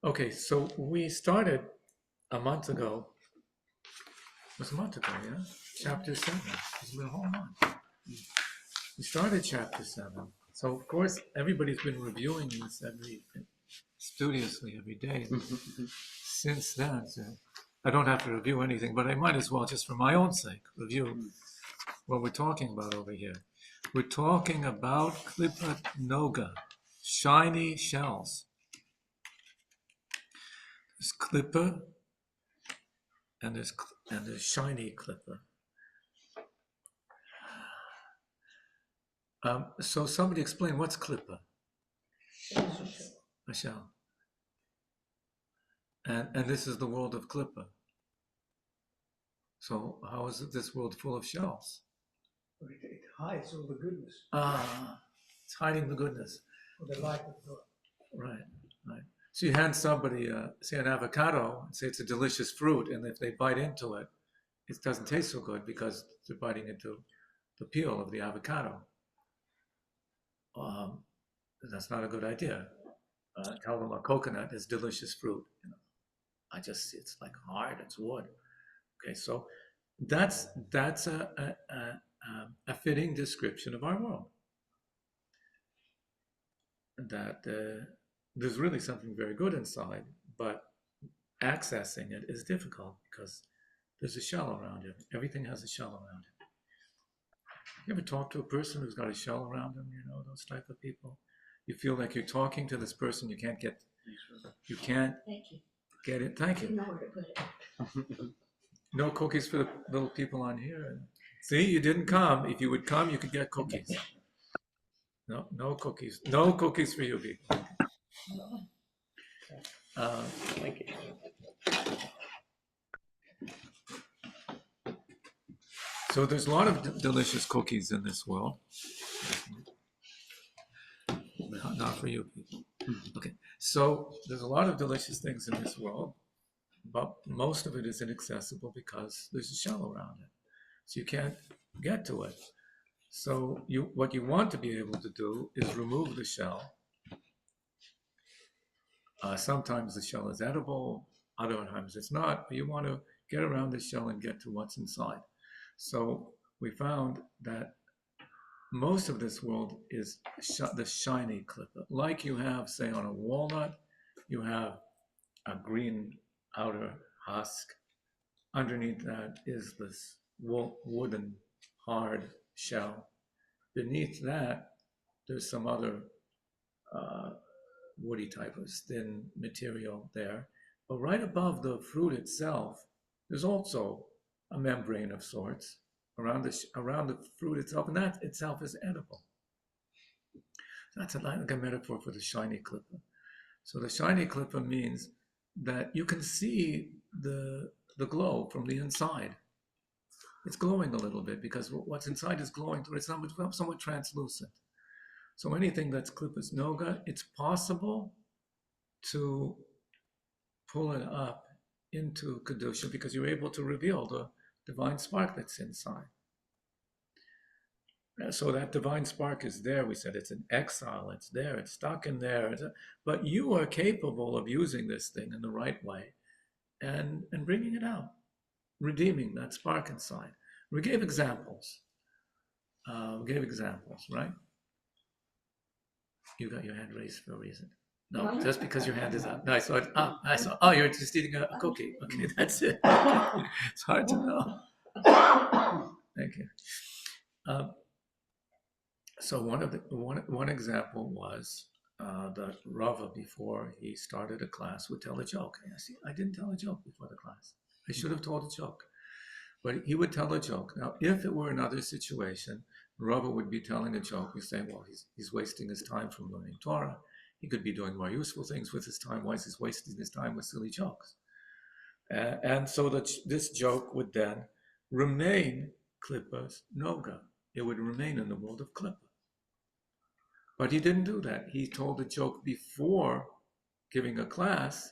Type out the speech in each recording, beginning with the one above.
Okay, so we started a month ago. It was a month ago, yeah? Chapter 7. It's been a whole month. We started chapter 7. So, of course, everybody's been reviewing this studiously every day since then. So I don't have to review anything, but I might as well, just for my own sake, review what we're talking about over here. We're talking about Klippat Noga, shiny shells. There's Klippa and there's shiny Klippa. So somebody explain what's Klippa? A shell. And this is the world of Klippa. So how is this world full of shells? It hides all the goodness. It's hiding the goodness. Or the light of God. Right. So you hand somebody, say, an avocado, and say it's a delicious fruit, and if they bite into it, it doesn't taste so good because they're biting into the peel of the avocado. That's not a good idea. Tell them a coconut is delicious fruit. It's like hard, it's wood. Okay, so that's a fitting description of our world. That there's really something very good inside, but accessing it is difficult because there's a shell around it. Everything has a shell around it. You ever talk to a person who's got a shell around them? You know, those type of people. You feel like you're talking to this person, you can't get it. Thank you. Know where to put it. No cookies for the little people on here. See, you didn't come. If you would come, you could get cookies. No cookies. No cookies for you people. Thank you. So there's a lot of delicious cookies in this world. Not for you people. Okay, so there's a lot of delicious things in this world, but most of it is inaccessible because there's a shell around it. So you can't get to it. So what you want to be able to do is remove the shell. Sometimes the shell is edible, other times it's not, but you want to get around the shell and get to what's inside. So we found that most of this world is the shiny Klippa. Like you have, say, on a walnut, you have a green outer husk. Underneath that is this wooden hard shell. Beneath that, there's some other woody type of thin material there. But right above the fruit itself, there's also a membrane of sorts around the fruit itself, and that itself is edible. That's like a metaphor for the shiny Klippa. So the shiny Klippa means that you can see the glow from the inside. It's glowing a little bit because what's inside is glowing through. It's somewhat translucent. So anything that's Klippas Noga, it's possible to pull it up into Kedusha because you're able to reveal the divine spark that's inside. So that divine spark is there. We said it's an exile. It's there. It's stuck in there. But you are capable of using this thing in the right way and bringing it out, redeeming that spark inside. We gave examples. Right? You got your hand raised for a reason. No, just because your hand is up. No, I saw it up. Oh, you're just eating a cookie. Okay, that's it. It's hard to know. Thank you. So one example was that Rava, before he started a class, would tell a joke. I didn't tell a joke before the class. I should have told a joke. But he would tell a joke. Now, if it were another situation, Rava would be telling a joke. We say, well, he's wasting his time from learning Torah. He could be doing more useful things with his time. Why is he wasting his time with silly jokes? And so this joke would then remain Klippas Noga. It would remain in the world of Klippa. But he didn't do that. He told a joke before giving a class,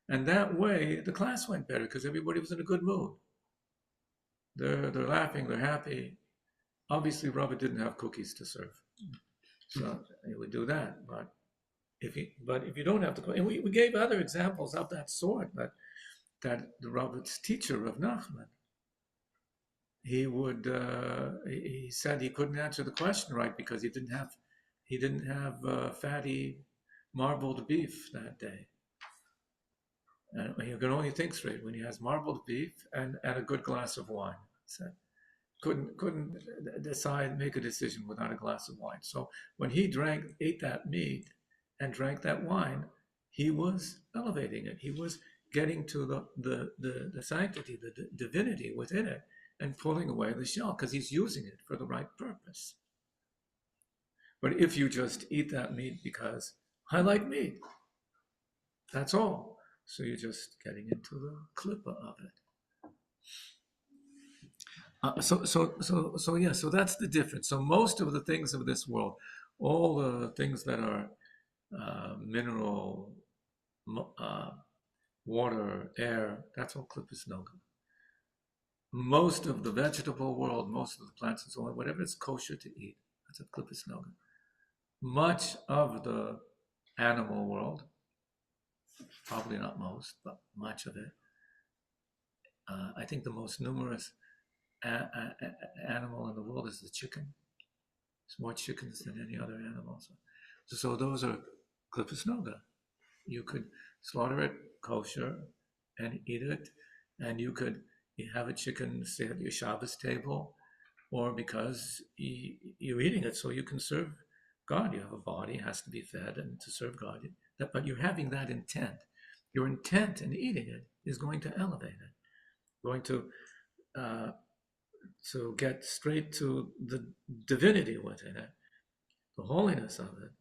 and that way the class went better because everybody was in a good mood. They're laughing, they're happy. Obviously, Rava didn't have cookies to serve, so he would do that. But but if you don't have the, and we gave other examples of that sort, that the Robert's teacher of Nachman, he said he couldn't answer the question right because he didn't have fatty marbled beef that day. And he can only think straight when he has marbled beef and a good glass of wine. So couldn't make a decision without a glass of wine. So when he ate that meat and drank that wine, he was elevating it. He was getting to the sanctity, the divinity within it, and pulling away the shell because he's using it for the right purpose. But if you just eat that meat because I like meat, that's all. So you're just getting into the klippa of it. So that's the difference. So most of the things of this world, all the things that are mineral, water, air, that's all klippas noga. Most of the vegetable world, most of the plants and so on, whatever is kosher to eat, that's a klippas noga. Much of the animal world, probably not most, but much of it. I think the most numerous animal in the world is the chicken. There's more chickens than any other animal. So those are klippas noga. You could slaughter it kosher and eat it, and you have a chicken, say, at your Shabbos table, or because you're eating it so you can serve God. You have a body, it has to be fed, and to serve God. But you're having that intent. Your intent in eating it is going to elevate it, going to get straight to the divinity within it, the holiness of it,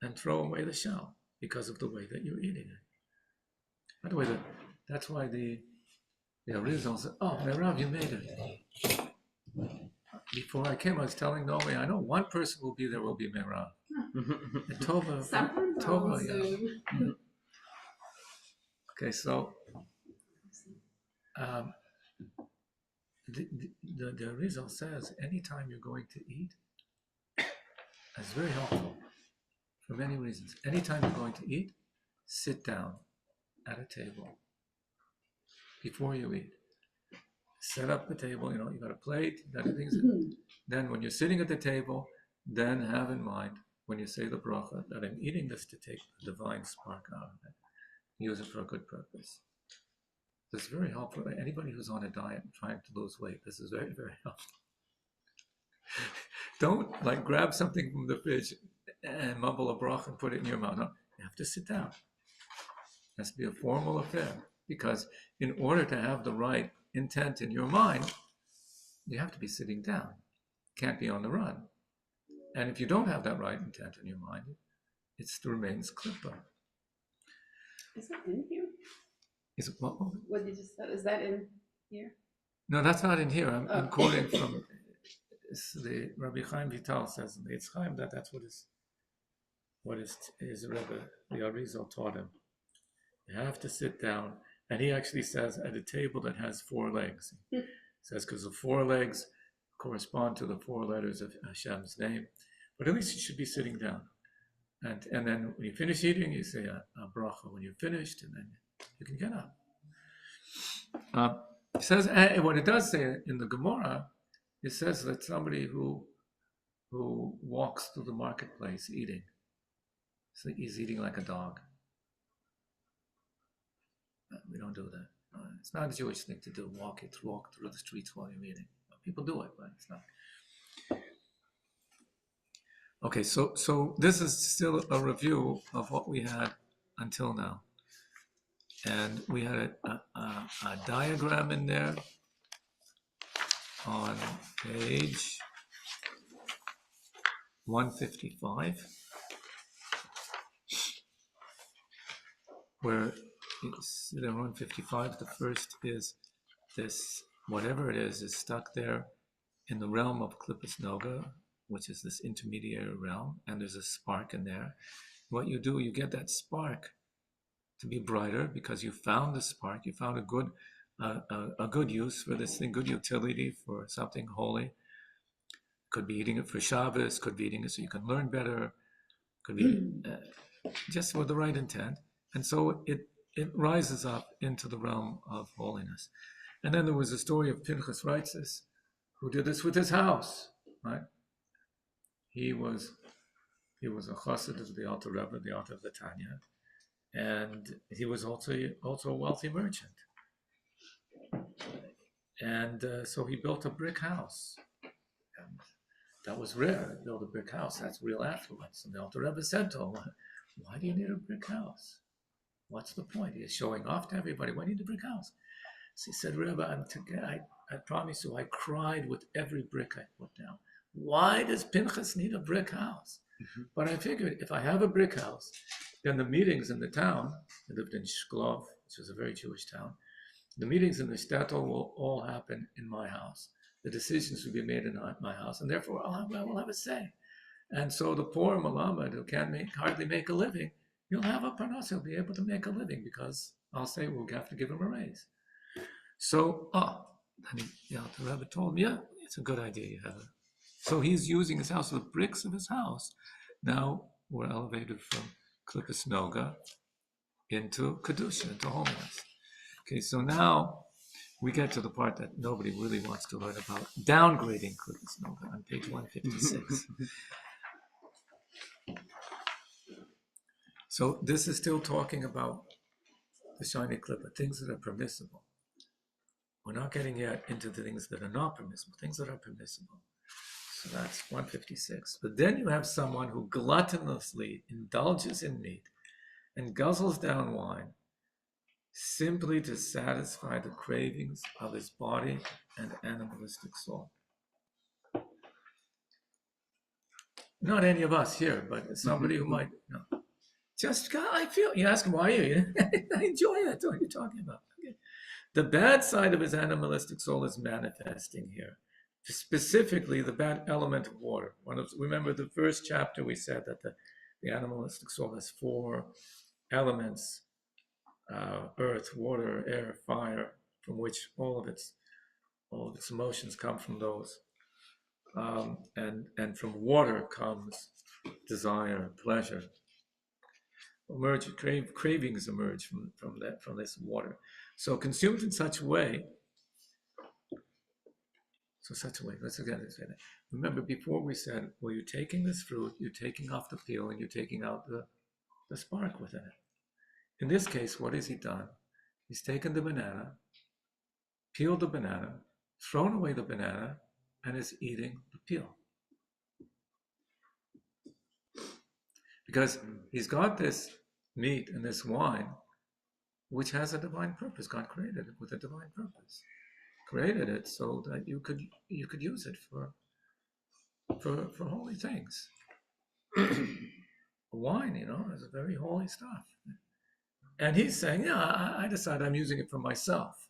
and throw away the shell because of the way that you're eating it. By the way, that's why the Arizal said, "Oh, Rav, you made it." Before I came, I was telling Naomi, I know one person will be there, will be Merav. And Tova, yeah. Okay, so the Arizal says, anytime you're going to eat, it's very helpful for many reasons. Anytime you're going to eat, sit down at a table before you eat. Set up the table, you got a plate, you got things. Then when you're sitting at the table, then have in mind, when you say the bracha, that I'm eating this to take the divine spark out of it. Use it for a good purpose. This is very helpful. Anybody who's on a diet and trying to lose weight, this is very, very helpful. Don't grab something from the fridge and mumble a bracha and put it in your mouth. No, you have to sit down. It has to be a formal affair, because in order to have the right intent in your mind, you have to be sitting down. You can't be on the run. And if you don't have that right intent in your mind, it still remains klippa. Is that in here? Is it what? What did you say? Is that in here? No, that's not in here. I'm quoting from the Rabbi Chaim Vital says in the Eitz Chaim that's what his Rebbe, the Arizal, taught him. You have to sit down, and he actually says at a table that has 4 legs. He says because the 4 legs correspond to the 4 letters of Hashem's name, but at least you should be sitting down. And then when you finish eating, you say a bracha when you're finished, and then you can get up. It says, what it does say in the Gemara, it says that somebody who walks through the marketplace eating, so he's eating like a dog. We don't do that. It's not a Jewish thing to do, walk through the streets while you're eating. People do it, but it's not. Okay, so this is still a review of what we had until now. And we had a diagram in there on page 155, where it's in 155, the first is this, whatever it is stuck there in the realm of Klippas Noga, which is this intermediary realm, and there's a spark in there. What you do, you get that spark to be brighter because you found the spark, you found a good use for this thing, good utility for something holy. Could be eating it for Shabbos, could be eating it so you can learn better, could be just with the right intent. And so it rises up into the realm of holiness. And then there was a story of Pinchas Reitzes, who did this with his house, right? He was a chassid of the Alter Rebbe, the author of the Tanya, and he was also a wealthy merchant. And so he built a brick house. And that was rare. He built a brick house. That's real affluence. And the Alter Rebbe said to him, "Why do you need a brick house? What's the point? He's showing off to everybody. Why do you need a brick house?" So he said, "Rebbe, I promise you, I cried with every brick I put down. Why does Pinchas need a brick house?" But I figured if I have a brick house, then the meetings in the town, I lived in Shklov, which was a very Jewish town, the meetings in the shtetl will all happen in my house. The decisions will be made in my house, and therefore I will have a say. And so the poor Malamed who can't hardly make a living, he'll have a parnas, he'll be able to make a living because I'll say we'll have to give him a raise. So, the Rebbe told me, yeah, it's a good idea you have it. So he's using his house, the bricks of his house. Now we're elevated from Klippus Noga into Kedusha, into holiness. Okay, so now we get to the part that nobody really wants to learn about, downgrading Klippus Noga on page 156. So this is still talking about the shiny klippa, things that are permissible. We're not getting yet into the things that are not permissible, things that are permissible. So that's 156. But then you have someone who gluttonously indulges in meat and guzzles down wine simply to satisfy the cravings of his body and animalistic soul. Not any of us here, but somebody who might, I feel, you ask him, why are you? I enjoy that. What are you talking about? Okay. The bad side of his animalistic soul is manifesting here. Specifically, the bad element of water. Remember the first chapter we said that the animalistic soul has 4 elements, earth, water, air, fire, from which all of its emotions come from those. And from water comes desire, pleasure. Cravings emerge from this water. So consumed in such a way. Let's again say that. Remember, before we said, well, you're taking this fruit, you're taking off the peel, and you're taking out the spark within it. In this case, what has he done? He's taken the banana, peeled the banana, thrown away the banana, and is eating the peel. Because he's got this meat and this wine, which has a divine purpose. God created it with a divine purpose. Created it so that you could use it for holy things. Wine, is a very holy stuff. And he's saying, yeah, I decide I'm using it for myself.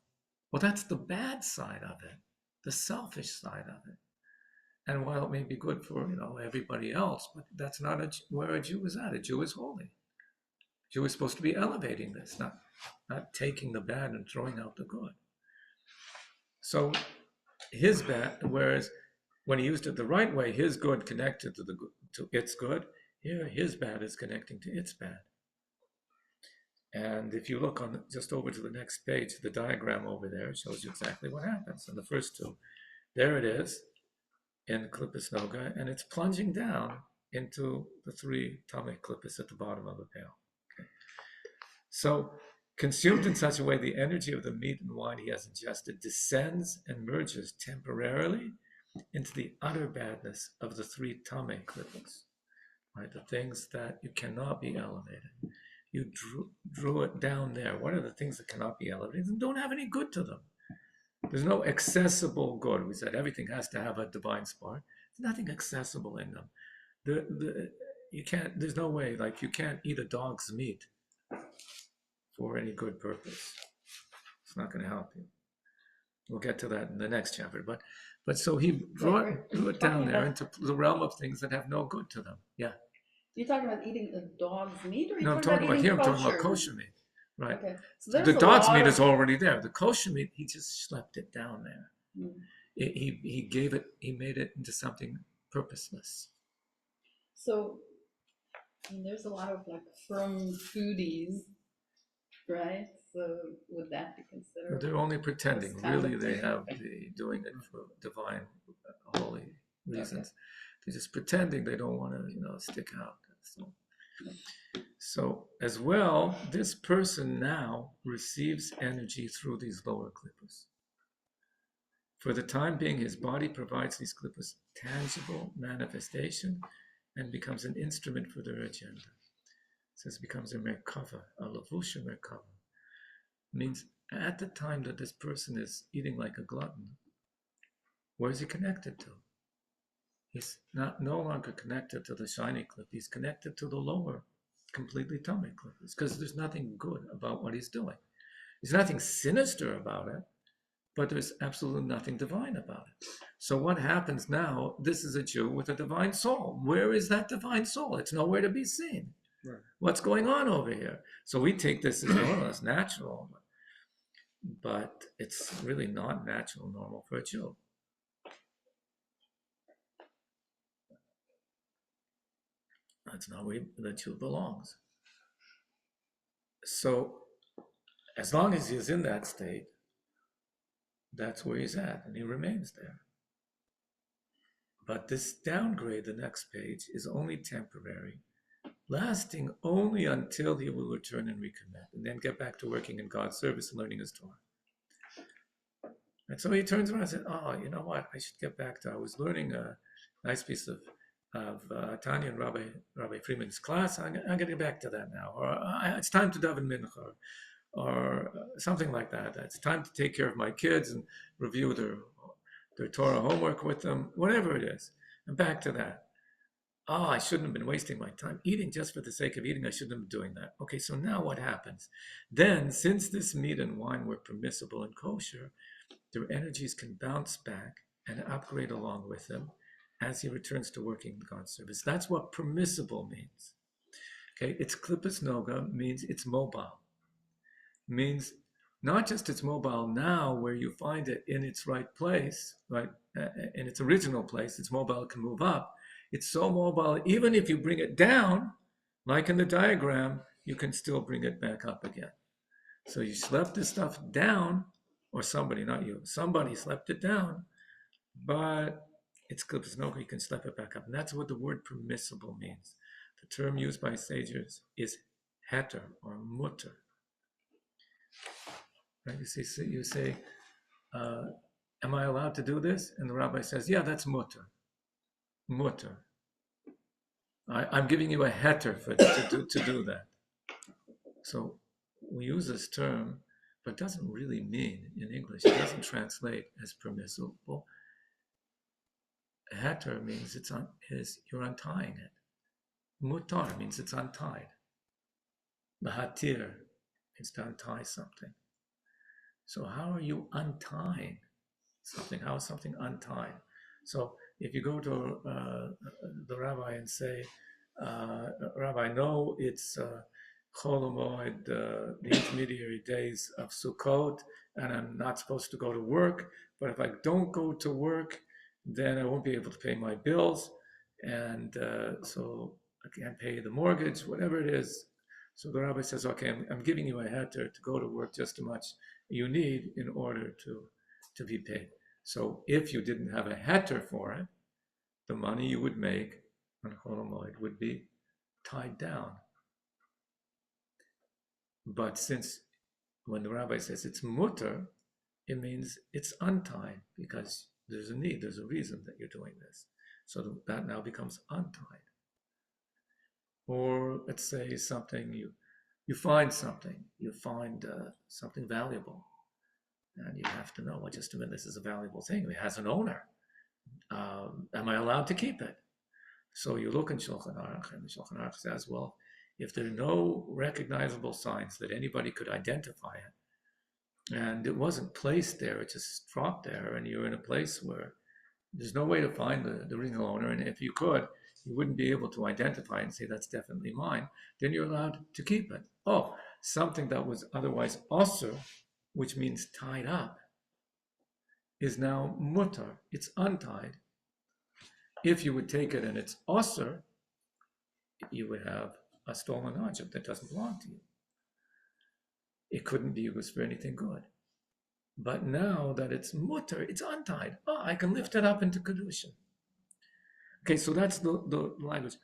Well, that's the bad side of it, the selfish side of it. And while it may be good for everybody else, but that's not where a Jew is at. A Jew is holy. A Jew is supposed to be elevating this, not taking the bad and throwing out the good. So his bad, whereas when he used it the right way, his good connected to its good. Here, his bad is connecting to its bad. And if you look just over to the next page, the diagram over there shows you exactly what happens. In the first 2, there it is in Klippus Noga, and it's plunging down into the 3 Tamei Klippus at the bottom of the pail. Okay. So, consumed in such a way, the energy of the meat and wine he has ingested descends and merges temporarily into the utter badness of the 3 Tamei Klippus, right? The things that you cannot be elevated. You drew it down there. What are the things that cannot be elevated and don't have any good to them? There's no accessible good. We said everything has to have a divine spark. There's nothing accessible in them. You can't. There's no way. Like you can't eat a dog's meat for any good purpose. It's not going to help you. We'll get to that in the next chapter. But so he drew it down there into the realm of things that have no good to them. Yeah. You're talking about eating a dog's meat, or No, I'm talking about here. I'm talking about kosher meat, right? Okay. So the dog's meat is already there. The kosher meat, he just schlepped it down there. He gave it. He made it into something purposeless. So And there's a lot of like firm foodies, right? So would that be considered? They're only pretending. This kind of Really, they thing. have the doing it for divine, holy reasons. They're just pretending they don't want to, stick out. So as well, this person now receives energy through these lower klippas. For the time being, his body provides these klippas tangible manifestation and becomes an instrument for their agenda. So it becomes a merkava, a lavusha merkava. Means at the time that this person is eating like a glutton, where is he connected to? He's no longer connected to the shiny clip. He's connected to the lower, completely tummy clippers, because there's nothing good about what he's doing. There's nothing sinister about it, but there's absolutely nothing divine about it. So what happens now? This is a Jew with a divine soul. Where is that divine soul? It's nowhere to be seen. Right. What's going on over here? So we take this as normal, as natural, but it's really not natural, normal for a Jew. That's not where the Jew belongs. So as long as he's in that state, that's where he's at, and he remains there. But this downgrade, the next page, is only temporary, lasting only until he will return and recommit, and then get back to working in God's service and learning his Torah. And so he turns around and says, oh, you know what, I should get back to, I was learning a nice piece of Tanya and Rabbi Freeman's class. I'm going to get back to that now. Or it's time to daven mincha, or something like that. It's time to take care of my kids and review their Torah homework with them, whatever it is. And back to that. Oh, I shouldn't have been wasting my time eating just for the sake of eating. I shouldn't have been doing that. Okay, so now what happens? Then, since this meat and wine were permissible and kosher, their energies can bounce back and upgrade along with them as he returns to working God's service. That's what permissible means. Okay, it's klippas noga, means it's mobile. Means not just it's mobile now where you find it in its right place, right, in its original place, it's mobile, it can move up. It's so mobile, even if you bring it down, like in the diagram, you can still bring it back up again. So you slept this stuff down, or somebody, not you, somebody slept it down, but it's klippas noga, you can slap it back up. And that's what the word permissible means. The term used by sages is heter or mutter. Right? You say, am I allowed to do this? And the rabbi says, yeah, that's mutter. Mutter. I'm giving you a heter to do that. So we use this term, but it doesn't really mean in English. It doesn't translate as permissible. Heter means you're untying it. Mutar means it's untied. Lahatir means to untie something. So how are you untying something? How is something untied? So if you go to the rabbi and say, Rabbi, no, it's Chol Hamoed, the intermediary days of Sukkot, and I'm not supposed to go to work, but if I don't go to work, then I won't be able to pay my bills, and so I can't pay the mortgage, whatever it is. So the rabbi says, okay, I'm giving you a heter to go to work just as much you need in order to be paid. So if you didn't have a heter for it, the money you would make on Chol Hamoed would be tied down. But since when the rabbi says it's mutter, it means it's untied because there's a need, there's a reason that you're doing this. So that now becomes untied. Or let's say something, you find something, something valuable, and you have to know, well, just a minute, this is a valuable thing, it has an owner. Am I allowed to keep it? So you look in Shulchan Aruch, and the Shulchan Aruch says, well, if there are no recognizable signs that anybody could identify it, and it wasn't placed there, it just dropped there, and you're in a place where there's no way to find the original owner, and if you could, you wouldn't be able to identify it and say, that's definitely mine, then you're allowed to keep it. Oh, something that was otherwise osur, which means tied up, is now mutar, it's untied. If you would take it and it's osur, you would have a stolen object that doesn't belong to you. It couldn't be used for anything good. But now that it's mutter, it's untied. Oh, I can lift it up into kedusha. Okay, so that's the language.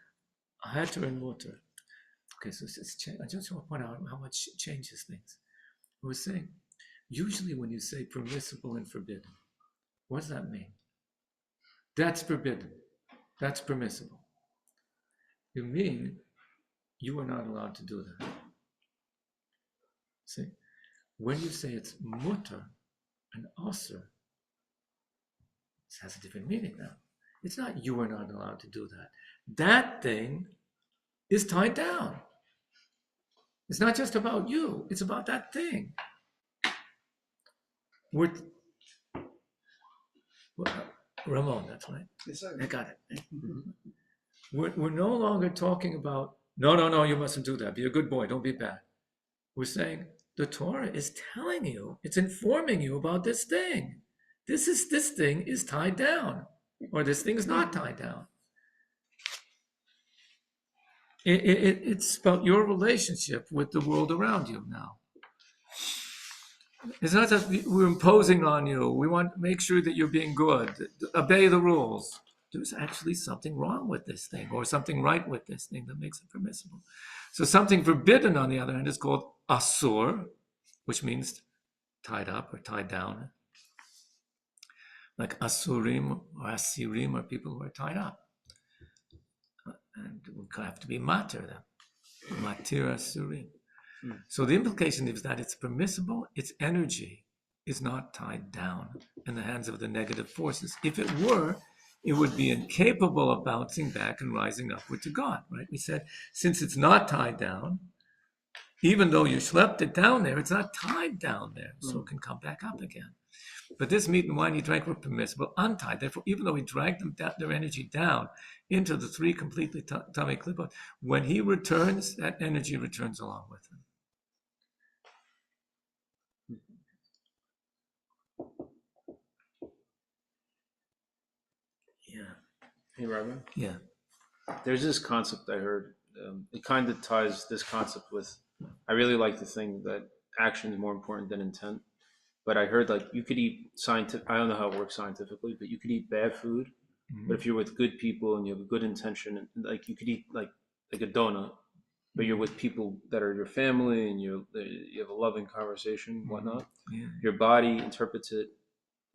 Heter and mutter. Okay, so I just want to point out how much it changes things. We're saying, usually when you say permissible and forbidden, what does that mean? That's forbidden. That's permissible. You mean you are not allowed to do that. See, when you say it's mutter and asur, it has a different meaning now. It's not you are not allowed to do that. That thing is tied down. It's not just about you. It's about that thing. Ramon, that's right. Yes, sir. I got it. We're no longer talking about, no, you mustn't do that. Be a good boy. Don't be bad. We're saying the Torah is telling you, it's informing you about this thing. This thing is tied down, or this thing is not tied down. It's about your relationship with the world around you now. It's not that we're imposing on you. We want to make sure that you're being good, obey the rules. There's actually something wrong with this thing, or something right with this thing that makes it permissible. So something forbidden, on the other hand, is called asur, which means tied up or tied down. Like asurim or asirim are people who are tied up. And we have to be matir them. Matir asurim. So the implication is that it's permissible, its energy is not tied down in the hands of the negative forces. If it were, it would be incapable of bouncing back and rising upward to God, right? We said, since it's not tied down, even though you schlepped it down there, it's not tied down there, so it can come back up again. But this meat and wine he drank were permissible, untied. Therefore, even though he dragged them their energy down into the three completely tamei klipot, when he returns, that energy returns along with him. Yeah. Hey, Rabbi. Yeah. There's this concept I heard. It kind of ties this concept with. I really like to think that action is more important than intent. But I heard like you could eat scientific. I don't know how it works scientifically, but you could eat bad food. But if you're with good people and you have a good intention, like you could eat like a donut, but you're with people that are your family and you have a loving conversation, whatnot. Your body interprets it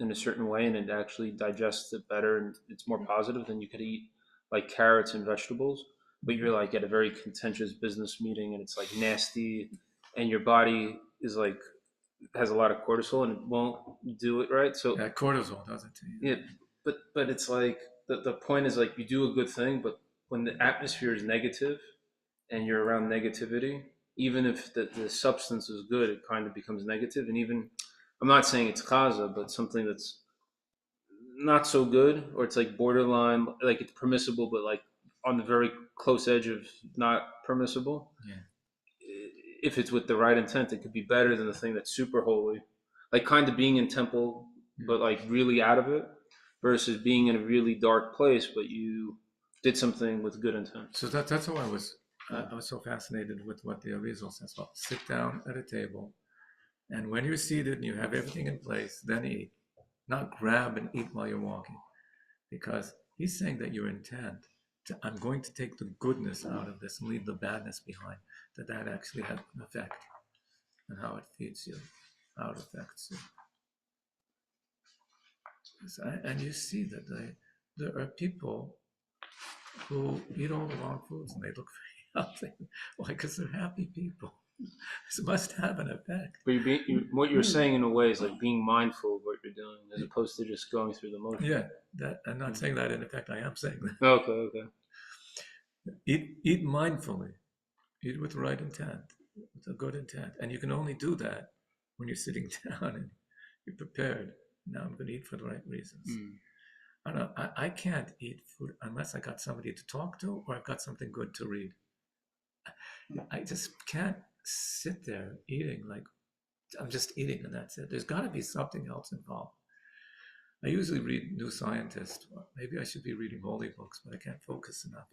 in a certain way and it actually digests it better and it's more positive than you could eat like carrots and vegetables, but you're like at a very contentious business meeting and it's like nasty and your body is like has a lot of cortisol and it won't do it right. So yeah, cortisol does it to you. Yeah, but it's like the point is like you do a good thing, but when the atmosphere is negative and you're around negativity, even if the substance is good, it kind of becomes negative. And even I'm not saying it's chaza, but something that's not so good, or it's like borderline, like it's permissible, but like on the very close edge of not permissible. Yeah. If it's with the right intent, it could be better than the thing that's super holy, like kind of being in temple, but like really out of it, versus being in a really dark place, but you did something with good intent. So that's why I was so fascinated with what the Arizal says. Well, sit down at a table, and when you're seated and you have everything in place, then eat. Not grab and eat while you're walking, because he's saying that your intent, I'm going to take the goodness out of this and leave the badness behind, that actually has an effect on how it feeds you, how it affects you. And you see that there are people who eat all the wrong foods and they look very healthy. Why? Because they're happy people. This must have an effect. But what you're saying in a way is like being mindful of what you're doing, as opposed to just going through the motion. Yeah, that I'm not saying that. In effect, I am saying that. Okay. Eat mindfully. Eat with the right intent, with a good intent, and you can only do that when you're sitting down and you're prepared. Now I'm going to eat for the right reasons. I can't eat food unless I got somebody to talk to or I've got something good to read. I just can't sit there eating like I'm just eating and that's it. There's got to be something else involved. I usually read New Scientist. Maybe I should be reading holy books, but I can't focus enough.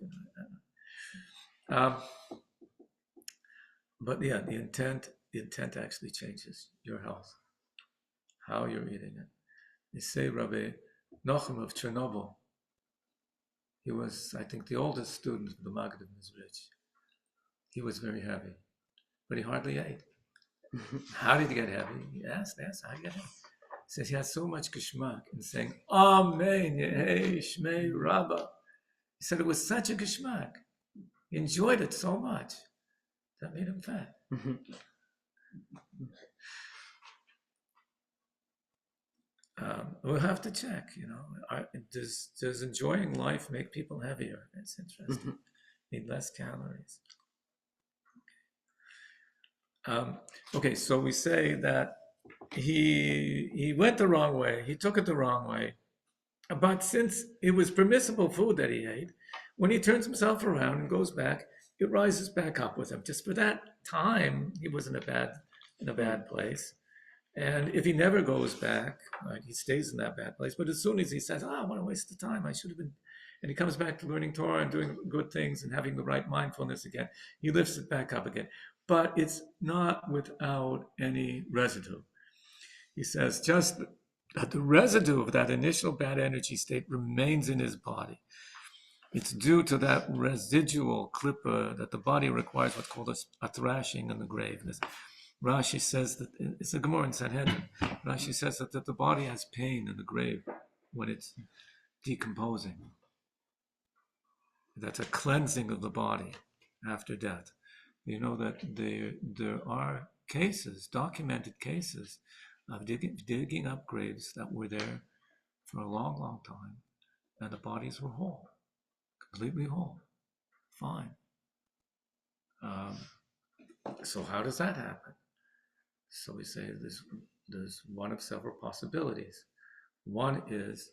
But yeah, the intent actually changes your health, how you're eating it. They say Rabbi Nochem of Chernobyl, he was, I think, the oldest student of the Maggid of Mizrich. He was very heavy, but he hardly ate. How did he get heavy? He asked, how did he get heavy? He says he has so much geschmack in saying, Amen, Yehei Shmei Rabbah. He said it was such a geschmack. He enjoyed it so much that made him fat. We'll have to check, does enjoying life make people heavier? It's interesting. Need less calories. Okay, so we say that he went the wrong way, he took it the wrong way, but since it was permissible food that he ate, when he turns himself around and goes back, it rises back up with him. Just for that time, he was in a bad place. And if he never goes back, right, he stays in that bad place. But as soon as he says, I want to waste the time, I should have been, and he comes back to learning Torah and doing good things and having the right mindfulness again, he lifts it back up again. But it's not without any residue. He says just that the residue of that initial bad energy state remains in his body. It's due to that residual klippa that the body requires what's called a thrashing in the grave. Rashi says that, it's a Gemara in Sanhedrin, Rashi says that the body has pain in the grave when it's decomposing. That's a cleansing of the body after death. You know that there are cases, documented cases, of digging up graves that were there for a long, long time, and the bodies were whole, completely whole, fine. So how does that happen? So we say there's one of several possibilities. One is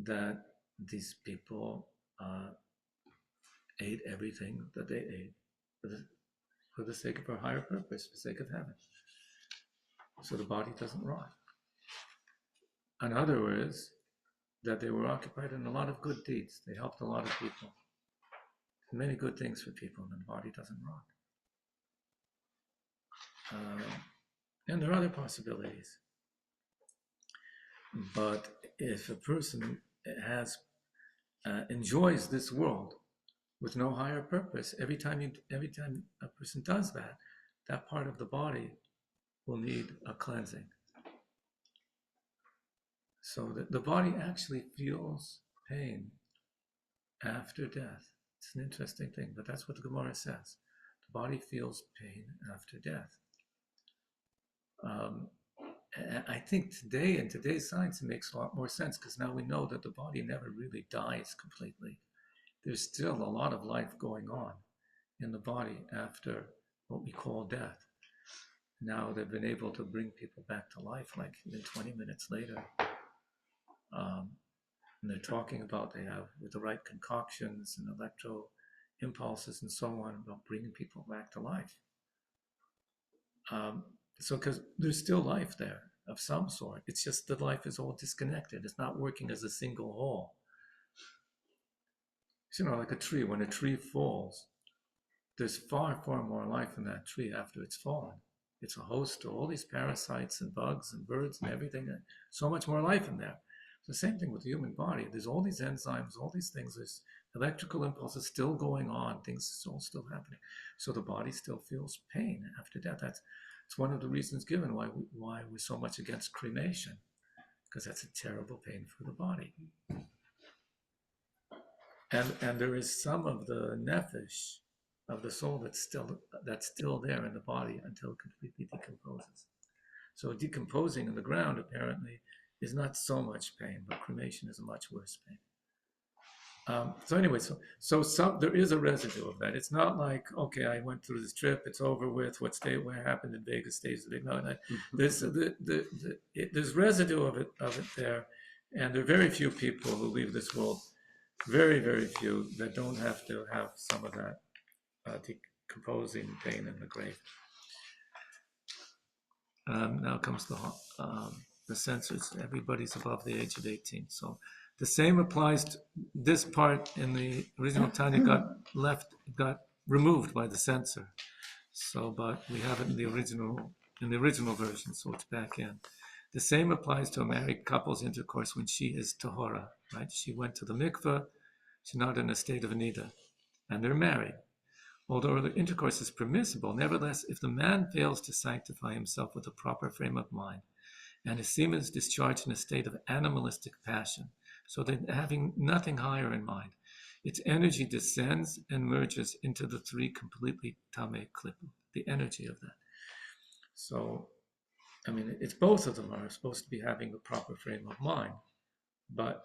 that these people ate everything that they ate for the sake of a higher purpose, for the sake of heaven. So the body doesn't rot. Another is that they were occupied in a lot of good deeds. They helped a lot of people. Many good things for people, and the body doesn't rot. And there are other possibilities. But if a person enjoys this world with no higher purpose, every time a person does that, that part of the body will need a cleansing. So that the body actually feels pain after death. It's an interesting thing, but that's what the Gemara says. The body feels pain after death. I think today, in today's science, it makes a lot more sense, because now we know that the body never really dies completely. There's still a lot of life going on in the body after what we call death. Now they've been able to bring people back to life like even 20 minutes later. And they're talking about they have, with the right concoctions and electro impulses and so on, about bringing people back to life. So because there's still life there of some sort. It's just that life is all disconnected. It's not working as a single whole. Like a tree, when a tree falls, there's far, far more life in that tree after it's fallen. It's a host to all these parasites and bugs and birds and everything. So much more life in there. The same thing with the human body. There's all these enzymes, all these things. There's electrical impulses still going on. Things are all still happening. So the body still feels pain after death. It's one of the reasons given why we're so much against cremation, because that's a terrible pain for the body. And there is some of the nefesh of the soul that's still there in the body until it completely decomposes. So decomposing in the ground apparently is not so much pain, but cremation is a much worse pain. So anyway, so there is a residue of that. It's not like, okay, I went through this trip, it's over with. What happened in Vegas stays in Vegas. No, there's residue of it there, and there are very few people who leave this world. Very, very few that don't have to have some of that decomposing pain in the grave. Now comes the censors. Everybody's above the age of 18. So the same applies to this part in the original Tanya got removed by the censor. So, but we have it in the original version, so it's back in. The same applies to a married couple's intercourse when she is tahora, right? She went to the mikveh, she's not in a state of nida, and they're married. Although the intercourse is permissible, nevertheless, if the man fails to sanctify himself with a proper frame of mind, and his semen is discharged in a state of animalistic passion, so that having nothing higher in mind, its energy descends and merges into the three completely tameh klipot, the energy of that. So, I mean, it's both of them are supposed to be having the proper frame of mind, but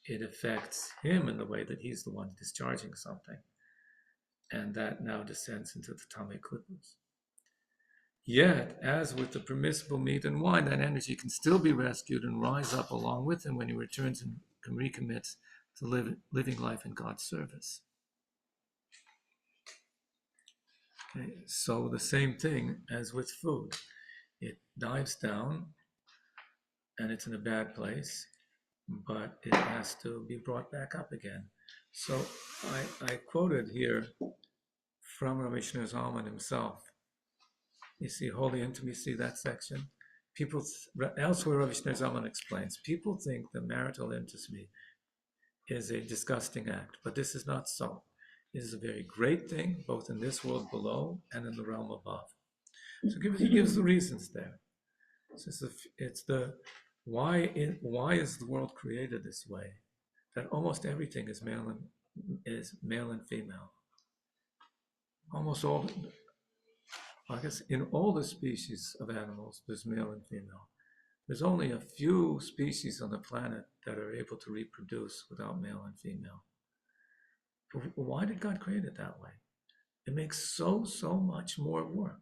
it affects him in the way that he's the one discharging something. And that now descends into the tameh klipos. Yet, as with the permissible meat and wine, that energy can still be rescued and rise up along with him when he returns and recommits to living life in God's service. Okay, so the same thing as with food. It dives down and it's in a bad place, but it has to be brought back up again. So I quoted here from Rabbi Zalman himself. You see, holy intimacy, that section. People elsewhere, Rabbi Zalman explains. People think that marital intimacy is a disgusting act, but this is not so. It is a very great thing, both in this world below and in the realm above. So he gives the reasons there. So it's the why is the world created this way? That almost everything is male and female. Almost all. I guess in all the species of animals, there's male and female. There's only a few species on the planet that are able to reproduce without male and female. But why did God create it that way? It makes so much more work.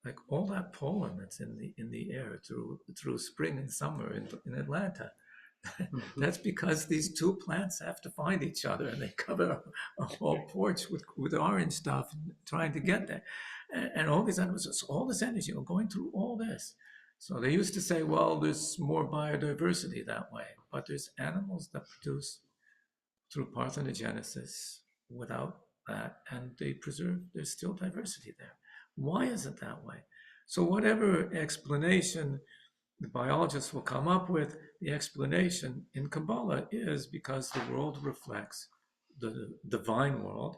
Like all that pollen that's in the air through spring and summer in Atlanta. That's because these two plants have to find each other, and they cover a whole porch with orange stuff trying to get there. And all these animals, all this energy going through all this. So they used to say, well, there's more biodiversity that way, but there's animals that produce through parthenogenesis without that, and there's still diversity there. Why is it that way? So whatever explanation the biologists will come up with, the explanation in Kabbalah is because the world reflects the divine world,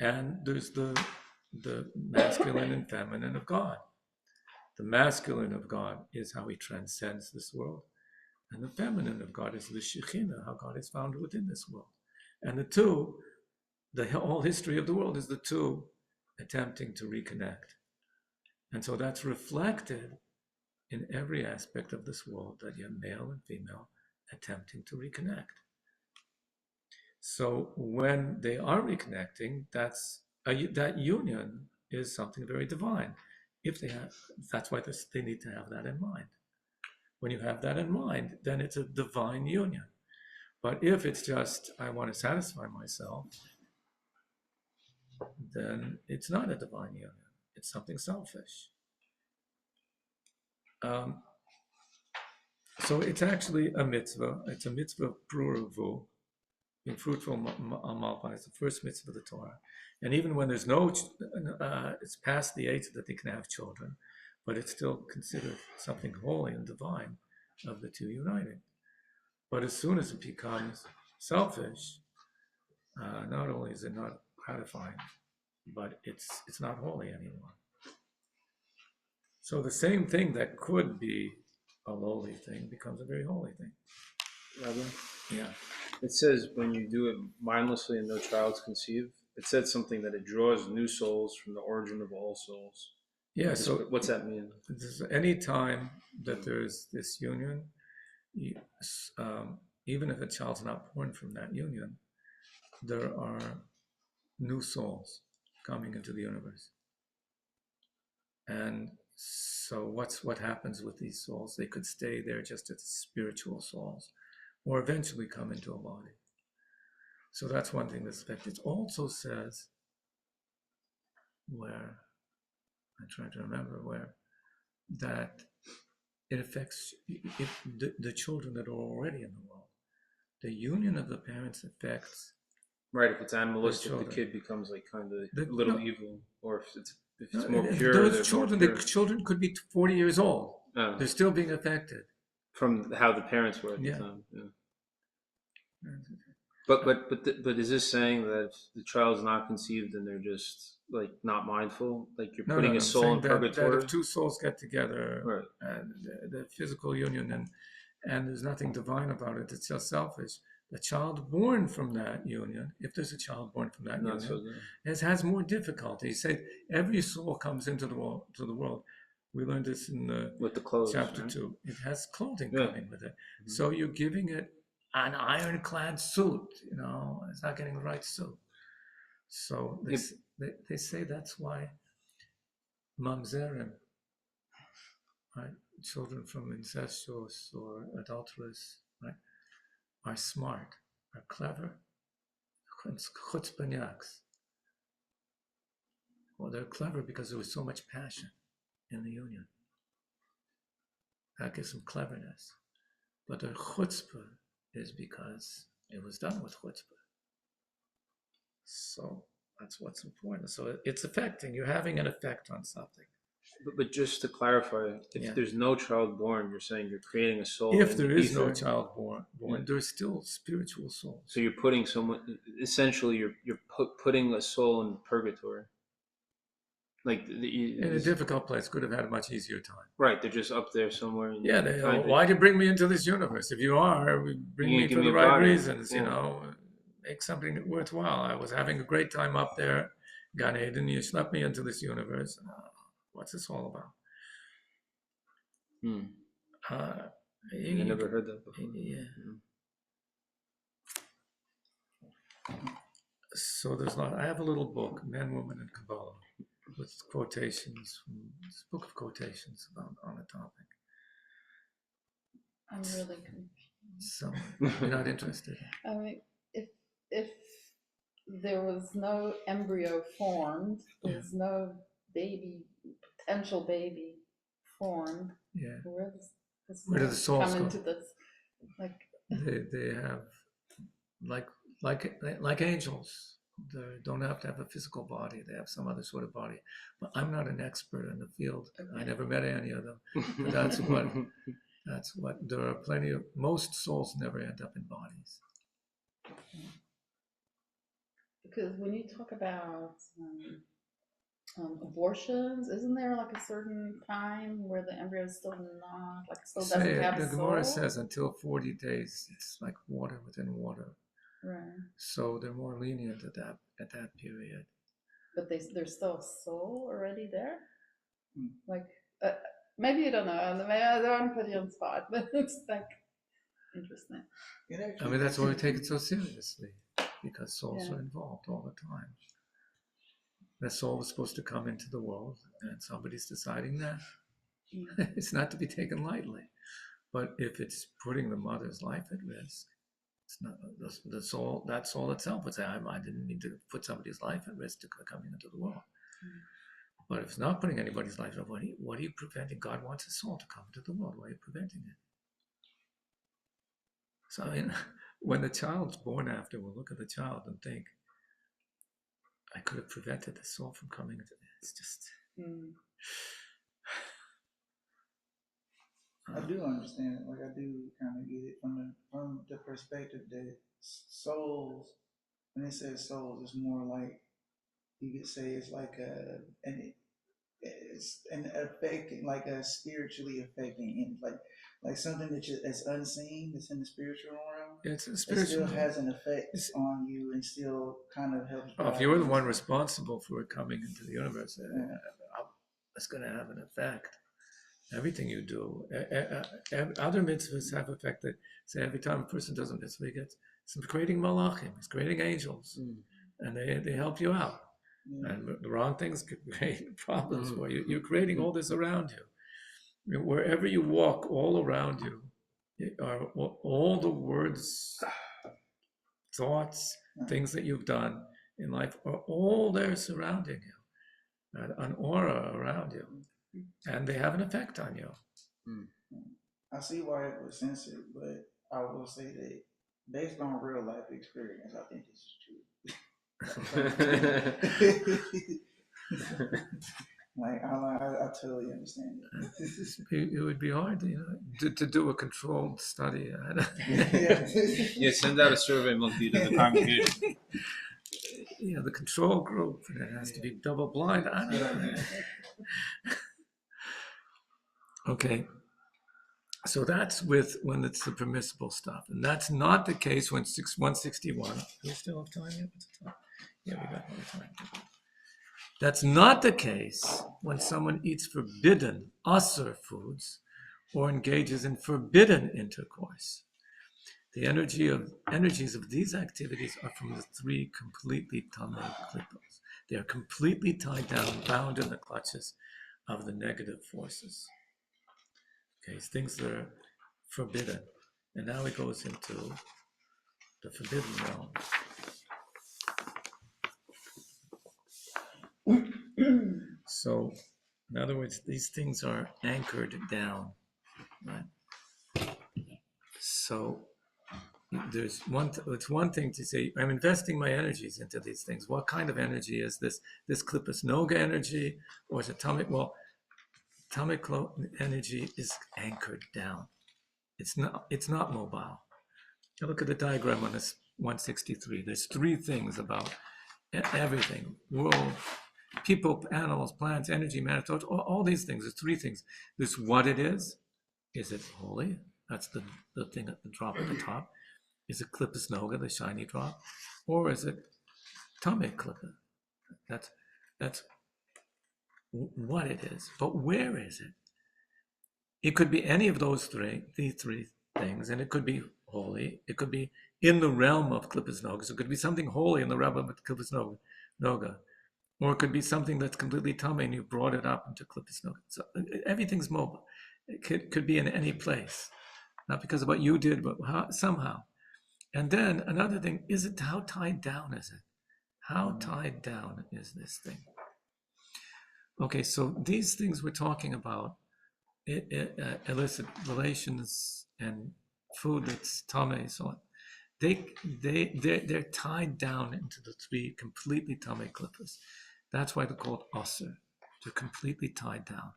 and there's the masculine and feminine of God. The masculine of God is how he transcends this world, and the feminine of God is the Shekhinah, how God is found within this world. And the two, the whole history of the world is the two attempting to reconnect. And so that's reflected in every aspect of this world, that you have male and female attempting to reconnect. So when they are reconnecting, that union is something very divine. That's why they need to have that in mind. When you have that in mind, then it's a divine union. But if it's just, I want to satisfy myself, then it's not a divine union. It's something selfish. So it's actually a mitzvah. It's a mitzvah of pruruvu, being fruitful malpa. It's the first mitzvah of the Torah. And even when there's it's past the age that they can have children, but it's still considered something holy and divine of the two uniting. But as soon as it becomes selfish, not only is it not gratifying, but it's not holy anymore. So the same thing that could be a lowly thing becomes a very holy thing. Rabbi? Yeah. It says when you do it mindlessly and no child's conceived, it said something that it draws new souls from the origin of all souls. Yeah. So what's that mean? Any time that there's this union, even if a child's not born from that union, there are new souls coming into the universe. And so what happens with these souls? They could stay there just as spiritual souls, or eventually come into a body. So that's one thing that's affected. It also says where, I'm trying to remember where, that it affects the children that are already in the world. The union of the parents affects Right, if it's animalistic, the children. kid becomes like kind of a little evil, or if it's No, more and pure, those they're children, more the pure. children could be 40 years old. They're still being affected. From how the parents were at the Yeah. time. Yeah. But is this saying that if the child's not conceived and they're just like not mindful, like you're putting a I'm soul saying in that purgatory? if two souls get together, Right. and the physical union, and there's nothing divine about it, it's just selfish. The child born from that union, if there's a child born from that Not union, so good. has more difficulty. He said every soul comes into the world. We learned this in With the clothes, chapter right? 2. It has clothing Yeah. coming with it. So you're giving it an ironclad suit. It's not getting the right suit. So they say that's why mamzerim, right, children from incestuous or adulterous, right, are smart, are clever, chutzpanyaks. Well, they're clever because there was so much passion in the union. That gives them cleverness. But their chutzpah is because it was done with chutzpah. So that's what's important. So it's affecting. You're having an effect on something. But just to clarify, if there's no child born, you're saying you're creating a soul. If there is no ether. child born, there's still spiritual souls. So you're putting someone. Essentially, you're putting a soul in purgatory. Like In a difficult place, could have had a much easier time. Right, they're just up there somewhere. Yeah, why'd you bring me into this universe? If you are, bring me for the right reasons. Make something worthwhile. I was having a great time up there, Gan Eden. You schlepped me into this universe. What's this all about? I never heard that before. Yeah. So there's not. I have a little book, Man, Woman, and Kabbalah, with quotations from this book of quotations on the topic. I'm really confused. So you're not interested? I mean, if there was no embryo formed, there's no potential baby formed. Yeah. Where do the souls come go? into this? Like they have like angels. They don't have to have a physical body. They have some other sort of body. But I'm not an expert in the field. I never met any of them. But that's what there are plenty of. Most souls never end up in bodies. Because when you talk about abortions, isn't there like a certain time where the embryo is still not doesn't have the soul? Gemara says until 40 days, it's like water within water. Right. So they're more lenient at that period. But there's still a soul already there. Like maybe you don't know. Maybe I don't want to put you on the spot, but it's like interesting. I mean, that's why we take it so seriously, because souls are involved all the time. The soul is supposed to come into the world, and somebody's deciding that. It's not to be taken lightly. But if it's putting the mother's life at risk, it's not the soul. That soul itself would say, "I didn't mean to put somebody's life at risk to coming into the world." But if it's not putting anybody's life at risk, what are you preventing? God wants his soul to come into the world. Why are you preventing it? So, I mean, when the child's born after, we'll look at the child and think, I could have prevented the soul from coming into it. It's just. I do understand it. Like I do kind of get it from the perspective that souls. When it says souls, it's more like you could say it's like it's an affecting, like a spiritually affecting, like something that's unseen, that's in the spiritual realm. It's a spiritual. It still has an effect on you, and still kind of helps. If you're the one responsible for it coming into the universe, it's going to have an effect. Everything you do, other mitzvahs have affected. Say every time a person does a mitzvah, he gets creating malachim, he's creating angels, and they help you out. And the wrong things could create problems for you. You're creating all this around you. Wherever you walk, all around you are all the words, thoughts, things that you've done in life are all there surrounding you, an aura around you. And they have an effect on you. I see why it was censored, but I will say that based on real life experience, I think this is true. Like I totally understand it. It would be hard, to do a controlled study. Yeah, send out a survey monkey to the congregation. The control group, and it has to be double blind. I don't know. Okay. So that's when it's the permissible stuff. And that's not the case when 161. Do we still have time yet? Yeah, we got more time. That's not the case when someone eats forbidden, asur foods, or engages in forbidden intercourse. The energies of these activities are from the three completely tamei klippos. They are completely tied down, bound in the clutches of the negative forces. Okay, it's things that are forbidden. And now it goes into the forbidden realm. So, in other words, these things are anchored down, right? So, it's one thing to say, I'm investing my energies into these things. What kind of energy is this? This klippus noga energy, or is it tamei? Well, tamei energy is anchored down. It's not mobile. Now look at the diagram on this 163. There's three things about everything: world, people, animals, plants, energy, matter, all these things. There's three things. There's what it is. Is it holy? That's the thing at the drop at the top. Is it klippus noga, the shiny drop? Or is it tamei klippa? That's what it is. But where is it? It could be any of these three things, and it could be holy. It could be in the realm of klippus noga. So it could be something holy in the realm of klippus noga. Or it could be something that's completely tamei and you brought it up into klippus noga. So everything's mobile. It could be in any place. Not because of what you did, but somehow. And then another thing, how tied down is it? How tied down is this thing? Okay, so these things we're talking about, illicit relations and food that's tamei, so on, they're tied down into the three completely tamei klippas. That's why they're called asur. They're completely tied down.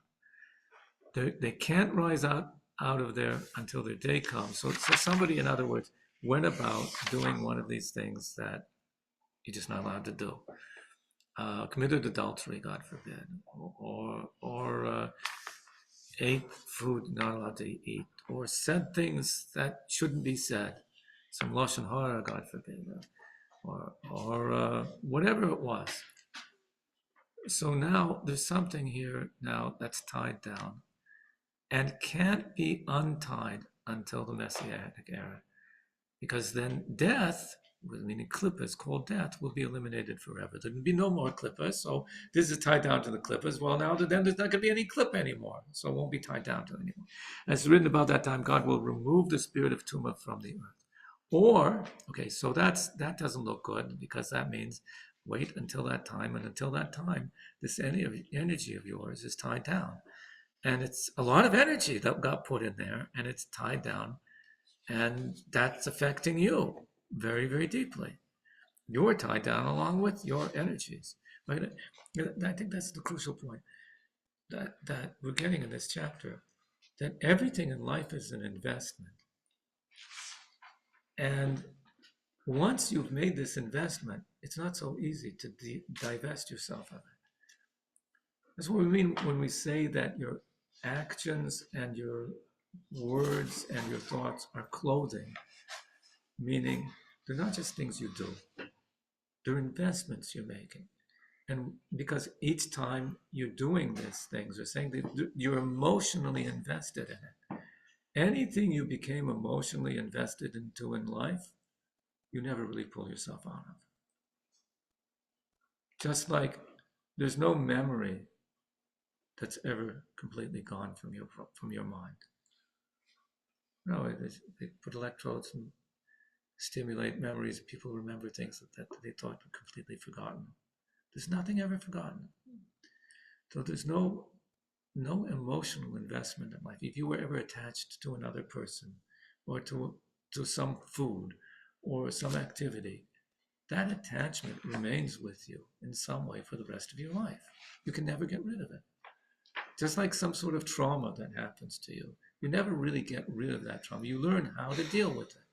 They can't rise out of there until their day comes. So somebody, in other words, went about doing one of these things that you're just not allowed to do. Committed adultery, God forbid, or ate food not allowed to eat, or said things that shouldn't be said, some lashon hara, God forbid, or whatever it was. So now there's something here now that's tied down and can't be untied until the Messianic era. Because then death, meaning klippas, called death, will be eliminated forever. There will be no more klippas. So this is tied down to the klippas. Well, now then there's not going to be any klippa anymore. So it won't be tied down to it anymore. As written about that time, God will remove the spirit of tumah from the earth. Or, okay, so that doesn't look good, because that means wait until that time. And until that time, this energy of yours is tied down. And it's a lot of energy that got put in there, and it's tied down. And that's affecting you very, very deeply. You're tied down along with your energies. Right? I think that's the crucial point that we're getting in this chapter, that everything in life is an investment. And once you've made this investment, it's not so easy to divest yourself of it. That's what we mean when we say that your actions and your words and your thoughts are clothing, meaning they're not just things you do, they're investments you're making. And because each time you're doing these things, you're saying that you're emotionally invested in it. Anything you became emotionally invested into in life, you never really pull yourself out of. Just like there's no memory that's ever completely gone from your mind. No, they put electrodes and stimulate memories. People remember things that they thought were completely forgotten. There's nothing ever forgotten. So there's no emotional investment in life. If you were ever attached to another person, or to some food, or some activity, that attachment remains with you in some way for the rest of your life. You can never get rid of it. Just like some sort of trauma that happens to you. You never really get rid of that trauma. You learn how to deal with it.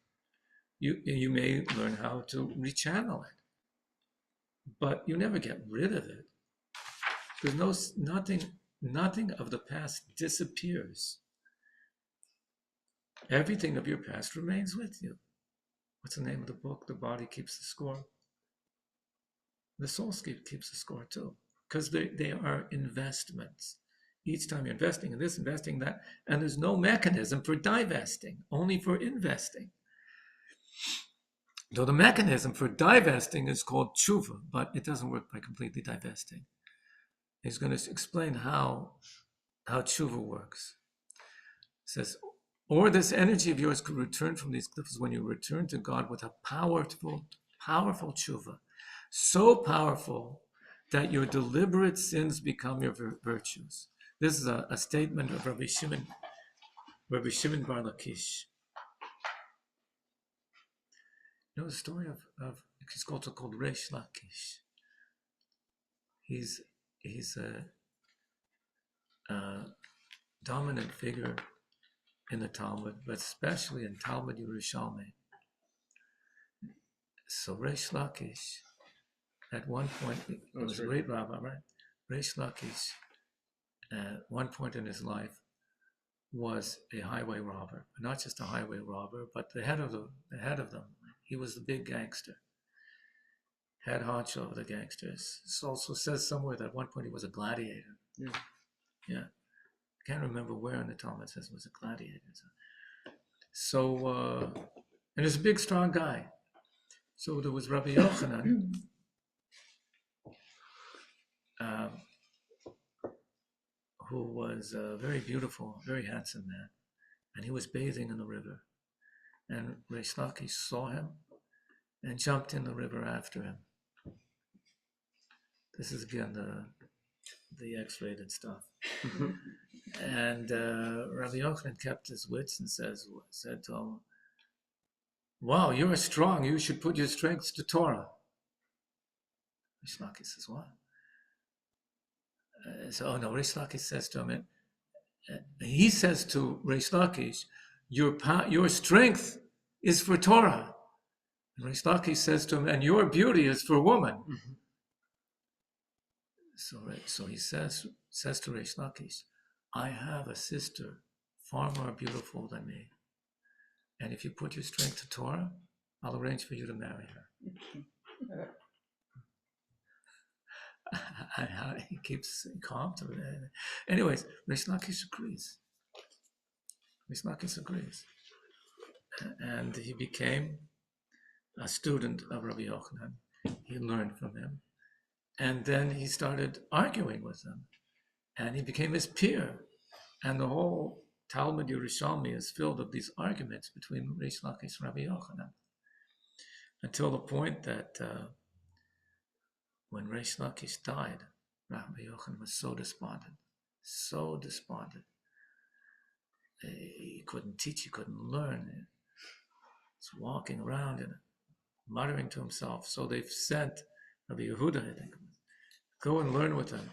You may learn how to rechannel it. But you never get rid of it. There's nothing of the past disappears. Everything of your past remains with you. What's the name of the book? The body keeps the score. The soul keeps the score too, because they are investments. Each time you're investing in this, investing in that, and there's no mechanism for divesting, only for investing. So the mechanism for divesting is called tshuva, but it doesn't work by completely divesting. He's going to explain how tshuva works. It says, or this energy of yours could return from these cliffs when you return to God with a powerful tshuva, so powerful that your deliberate sins become your virtues. This is a statement of Rabbi Shimon Bar Lakish. You know the story of he's also called Reish Lakish. He's a dominant figure in the Talmud, but especially in Talmud Yerushalmi. So Reish Lakish, at one point, he was a great rabbi, right? Reish Lakish, at one point in his life, was a highway robber. Not just a highway robber, but the head of them. He was the big gangster. Head honcho of the gangsters. It also says somewhere that at one point he was a gladiator. Yeah. I can't remember where in the Talmud it says he was a gladiator. So, and he's a big, strong guy. So there was Rabbi Yochanan, who was a very beautiful, very handsome man. And he was bathing in the river. And Reish Lakish saw him and jumped in the river after him. This is again the X-rated stuff. And Rabbi Yochanan kept his wits and said to him, "Wow, you're strong. You should put your strength to Torah." Reish Lakish says, "What?" Reish Lakish says to him, he says to Reish Lakish, your strength is for Torah. And Reish Lakish says to him, and your beauty is for woman. Mm-hmm. So he says to Reish Lakish, I have a sister far more beautiful than me. And if you put your strength to Torah, I'll arrange for you to marry her. He keeps calm to it. Anyways, Reish Lakish agrees. And he became a student of Rabbi Yochanan. He learned from him. And then he started arguing with him. And he became his peer. And the whole Talmud Yerushalmi is filled with these arguments between Reish Lakish and Rabbi Yochanan. Until the point that when Reish Lakish died, Rabbi Yochanan was so despondent. He couldn't teach, he couldn't learn. He was walking around and muttering to himself. So they've sent Rabbi Yehuda, I think, go and learn with him.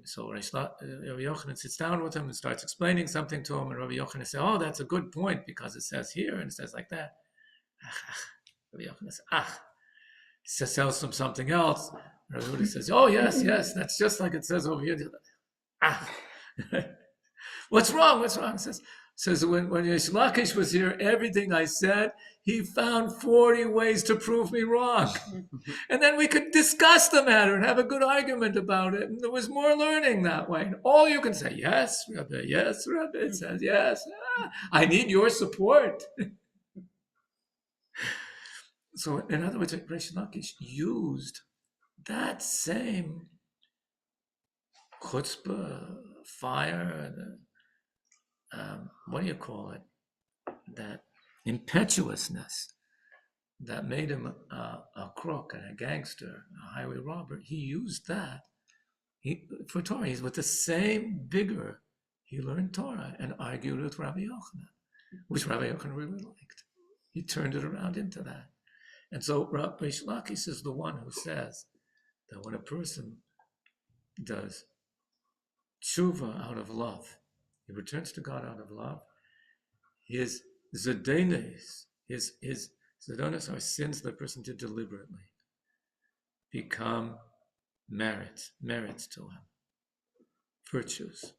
So Rabbi Yochanan sits down with him and starts explaining something to him, and Rabbi Yochanan says, "Oh, that's a good point because it says here and it says like that." Rabbi Yochanan says, tells him something else. Rabbi Yehuda says, "Oh, yes, that's just like it says over here." What's wrong? Says when Reish Lakish was here, everything I said, he found 40 ways to prove me wrong. And then we could discuss the matter and have a good argument about it. And there was more learning that way. And all you can say, yes, Rabbi, it says, yes. I need your support. So in other words, Reish Lakish used that same chutzpah, fire, what do you call it? That impetuousness that made him a crook and a gangster, a highway robber. He used that for Torah. He's with the same vigor. He learned Torah and argued with Rabbi Yochanan, which Rabbi Yochanan really liked. He turned it around into that. And so Rabbi Shlakish is the one who says that when a person does tshuva out of love, he returns to God out of love, his zedonos, his zedonos are sins that a person did deliberately, become merits to him, virtues.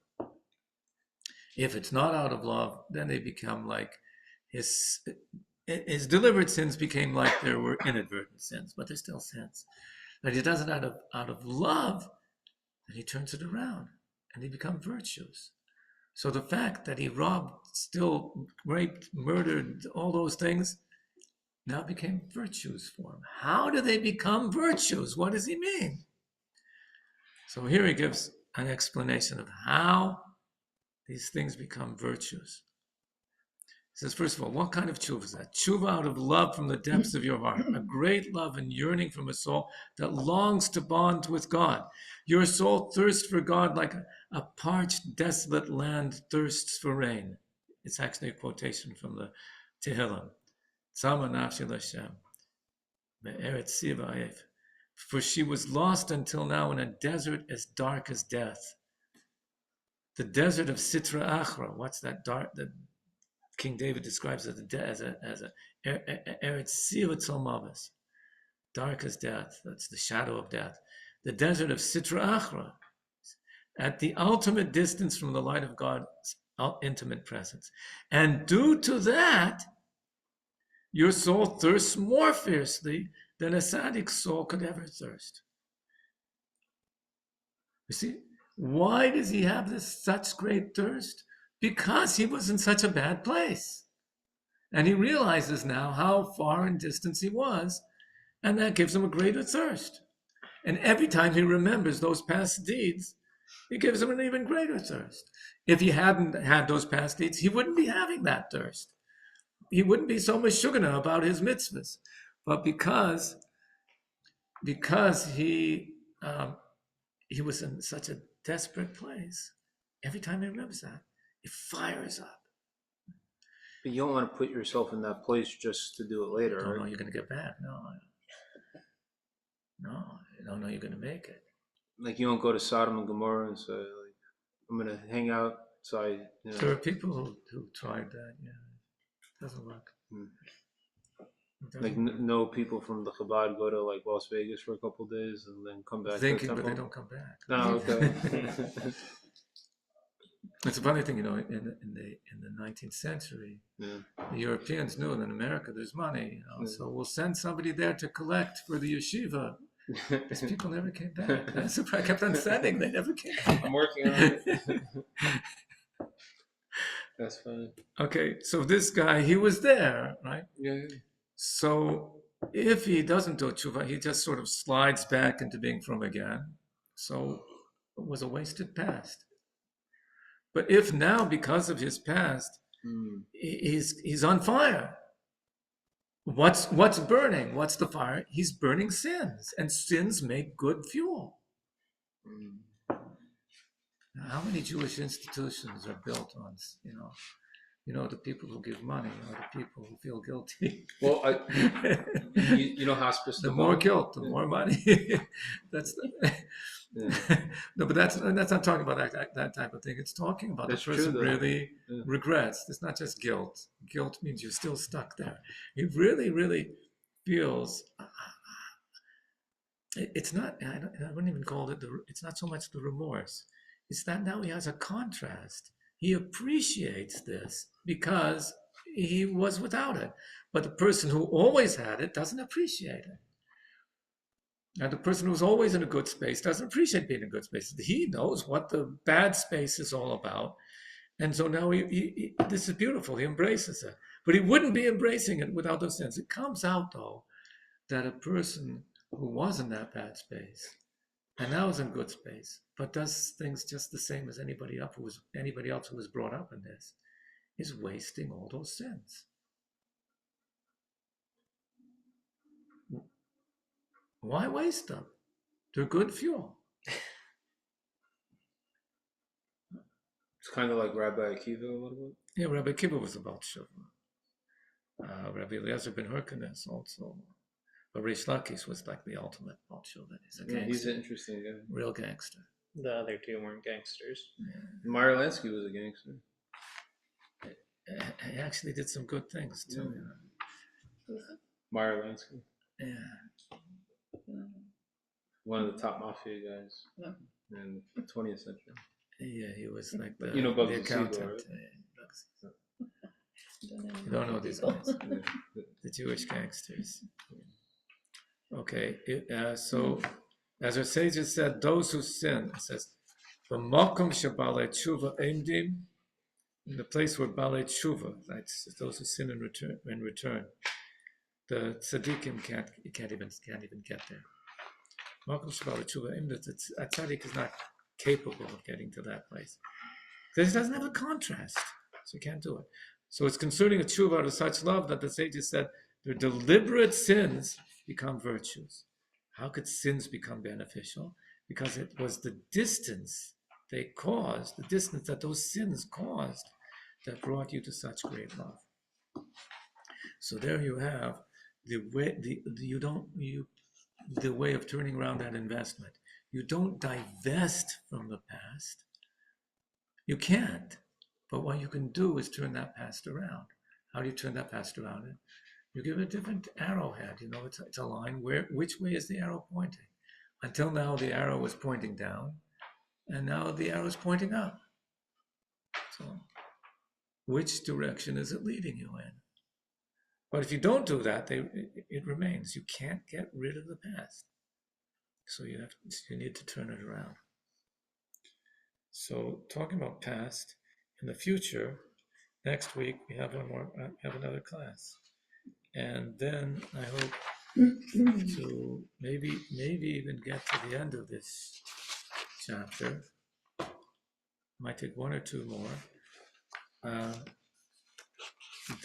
If it's not out of love, then they become like his deliberate sins became like there were inadvertent sins, but they're still sins. But he does it out of love, and he turns it around, and they become virtues. So the fact that he robbed, still raped, murdered, all those things, now became virtues for him. How do they become virtues? What does he mean? So here he gives an explanation of how these things become virtues. He says, first of all, what kind of tshuva is that? Tshuva out of love from the depths of your heart, a great love and yearning from a soul that longs to bond with God. Your soul thirsts for God like a parched, desolate land thirsts for rain. It's actually a quotation from the Tehillim. Tzama nafshi l'Hashem, me'eretz siva ayef. For she was lost until now in a desert as dark as death. The desert of Sitra Achra. What's that dark? The King David describes it as a Eretz Siva Tzolmavas, dark as death. That's the shadow of death. The desert of Sitra Achra, at the ultimate distance from the light of God's intimate presence. And due to that, your soul thirsts more fiercely than a tzaddik's soul could ever thirst. You see, why does he have such great thirst? Because he was in such a bad place. And he realizes now how far in distance he was, and that gives him a greater thirst. And every time he remembers those past deeds, it gives him an even greater thirst. If he hadn't had those past deeds, he wouldn't be having that thirst. He wouldn't be so meshugana about his mitzvahs. But because he was in such a desperate place, every time he remembers that, it fires up. But you don't want to put yourself in that place just to do it later, You don't right? know you're going to get back. No, you don't know you're going to make it. Like you don't go to Sodom and Gomorrah and say, like, I'm going to hang out. So There are people who tried that. Yeah, it doesn't work. Like no people from the Chabad go to like Las Vegas for a couple of days and then come back. Thinking, to the but they temple? don't come back. No, okay. It's a funny thing, in the 19th century, Yeah. the Europeans knew that in America there's money, so we'll send somebody there to collect for the yeshiva. These people never came back. That's the I kept on sending, they never came back. I'm working on it. That's funny. Okay, so this guy, he was there, right? Yeah. So if he doesn't do tshuva, he just sort of slides back into being from again. So it was a wasted past. But if now, because of his past, he's on fire, what's burning? What's the fire? He's burning sins, and sins make good fuel. Now, how many Jewish institutions are built on, the people who give money or the people who feel guilty? Well, hospice. The more guilt, the more money. That's no, but that's not talking about that type of thing. It's talking about That's the person true, really regrets. It's not just guilt. Guilt means you're still stuck there. He really, really feels. It's not. I wouldn't even call it it's not so much the remorse. It's that now he has a contrast. He appreciates this because he was without it. But the person who always had it doesn't appreciate it. And the person who's always in a good space doesn't appreciate being in a good space. He knows what the bad space is all about. And so now this is beautiful. He embraces it. But he wouldn't be embracing it without those sins. It comes out, though, that a person who was in that bad space and now is in good space, but does things just the same as anybody else who was brought up in this, is wasting all those sins. Why waste them? They're good fuel. It's kind of like Rabbi Akiva a little bit. Yeah, Rabbi Akiva was about Shuvah. Rabbi Eliezer ben Hyrcanus also. But Rish Lakish was like the ultimate Bolshevik. He's a Yeah, gangster, he's an interesting guy. real gangster. The other two weren't gangsters. Meyer Lansky was a gangster. He actually did some good things too. Yeah. Meyer Lansky, Yeah. one of the top mafia guys Yeah. in the 20th century. Yeah, he was like the, You know the Bugsy Siegel, accountant. right? You don't know these guys, the Jewish gangsters. Okay, so as our sages said, those who sin, it says, "B'makom shebalei tshuva emdim," in the place where balei tshuva, right, those who sin in return, the tzaddikim can't even get there. Makom shebalei tshuva emdim, a tzaddik is not capable of getting to that place because it doesn't have a contrast, so you can't do it. So it's concerning a tshuva out of such love that the sages said their deliberate sins become virtues. How could sins become beneficial? Because it was the distance they caused, the distance that those sins caused, that brought you to such great love. So there you have the way the way of turning around that investment. You don't divest from the past. You can't. But what you can do is turn that past around. How do you turn that past around? You give it a different arrowhead. You know, it's a line. Which way is the arrow pointing? Until now, the arrow was pointing down, and now the arrow is pointing up. So, which direction is it leading you in? But if you don't do that, it remains. You can't get rid of the past. So you need to turn it around. So, talking about past, in the future, next week we have another class. And then I hope to maybe even get to the end of this chapter. Might take one or two more.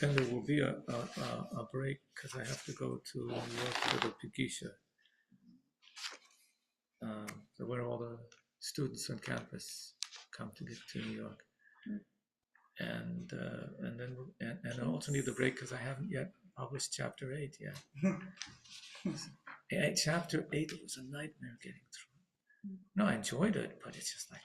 Then there will be a break because I have to go to New York for the Pigisha. So where all the students on campus come to get to New York. And then I also need the break because I haven't yet published chapter 8 yet. Chapter 8 was a nightmare getting through. No, I enjoyed it, but it's just like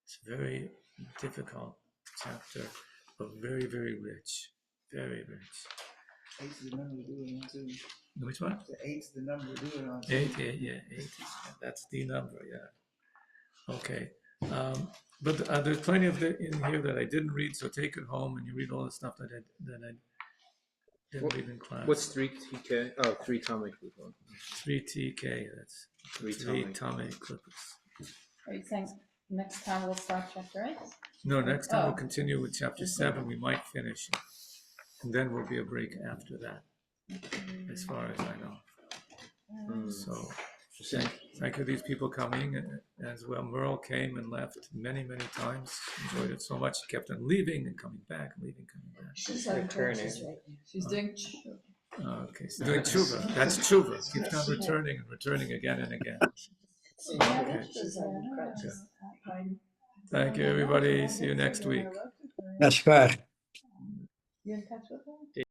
it's a very difficult chapter, but very, very rich, very rich. 8's the number to do it on too. Which one? The 8's the number to do it on too. 8, yeah, 8. That's the number, yeah. Okay. But there's plenty of it in here that I didn't read, so take it home and you read all the stuff that I didn't read in class. What's 3TK? Oh, 3 Tame Clippers. 3TK, that's 3 Tame Clippers. Are you saying next time we'll start chapter 8? No, next time we'll continue with chapter 7. We might finish it. And then will be a break after that, as far as I know. So thank you, these people coming as well. Merle came and left many, many times. Enjoyed it so much. She kept on leaving and coming back, leaving, coming back. She's returning. She's doing. Okay, she's doing tshuva. That's tshuva. Keeps on returning and returning again and again. Okay. Thank you, everybody. See you next week. That's fair. You in touch with her?